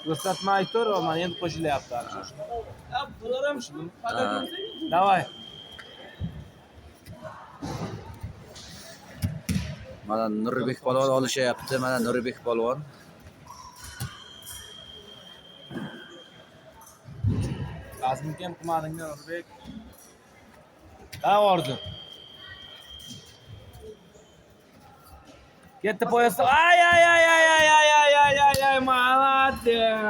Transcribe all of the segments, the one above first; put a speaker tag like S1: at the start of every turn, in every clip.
S1: Ko'rsatma aytor, mana endi qo'shilyapti. Bular ham shu. Davay.
S2: Mana Nurbek polvon olishyapti. Mana Nurbek polvon.
S1: Azmikem qilmadinglar Nurbek. Da orzu. Ketdi poyasi. Ay молодец.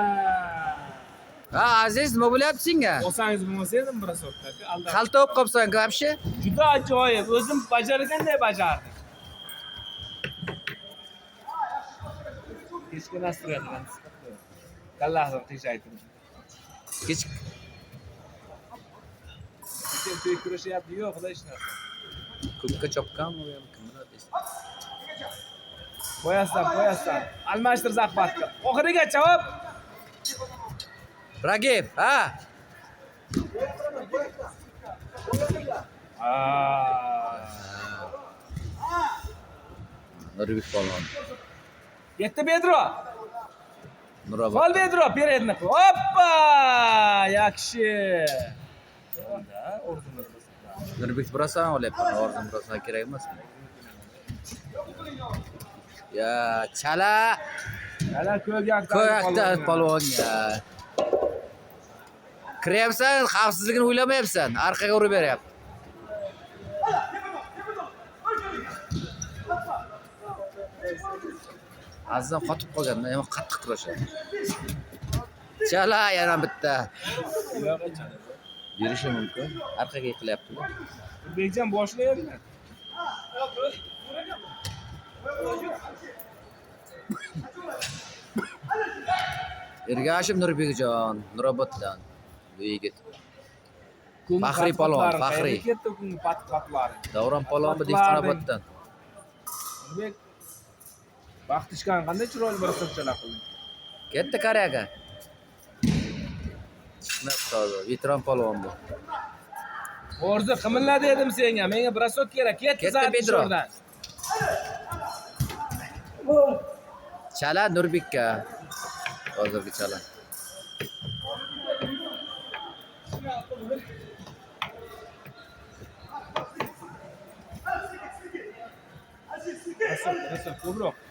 S2: Ha, Aziz, nima bo'lyapti senga?
S1: Olsangiz bo'lmasa edim bir so'tda.
S2: Xalta olib qolibsan, вообще.
S1: Juda ajoyib. O'zim bajarganday bajardim. Kechga nastroyatdan chiqibdi. Kallahni qiyshaytirdi.
S2: Kech
S1: Keyin to'y kurashyapti, yo'q, xudo hech narsa.
S2: ko'kka chopganmi u ham kim biladi.
S1: Qo'yasan. Almashtir zahbatga. Oxirigacha hop.
S2: Ragib, ha? Nurbek polvon.
S1: Yetti Pedro.
S2: Nurobod.
S1: Qol Pedro, peredni. Hoppa! Yaxshi.
S2: Nurbek burasan olyapman. Orzum burasan kerak emasmi? Ya, chala.
S1: Ana ko'kakda
S2: polvonga. Kiryapsan, xavfsizligini o'ylamayapsan. Orqaga urib beryapti. Azizam qotib qolganda, ham qattiq kurashadi. Chala yana bitta. Yurishi mumkin. Orqaga yiqilyapti.
S1: Bekjon boshlayapti.
S2: Ergashev Nurbekjon, Nuroboddan. Bu yigit. Faxriy polvon, faxriy.
S1: Ketdi kungi patlatlari.
S2: Davron polvon bu Dehqonoboddan.
S1: Nurbek Baxtishkan qanday chiroyli bir so'kchalar qildi.
S2: Ketdi Koreyaga. Chiqmabdi hozir. Veteran polvon bu.
S1: Orzu qimilla dedim senga. Menga brasot kerak. Ketdi
S2: Pedro.
S1: Pedrodan.
S2: Chala Nurbekka. Hozirgi chala.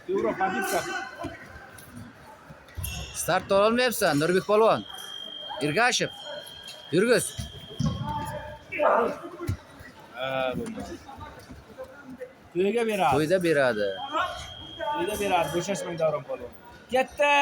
S1: Ko'proq Habibga.
S2: Start ololmayapsan, Nurbek polvon. Ergashev. Yurgis.
S1: To'yga beradi.
S2: To'yda beradi.
S1: Bo'shashmang Davron polvon. Katta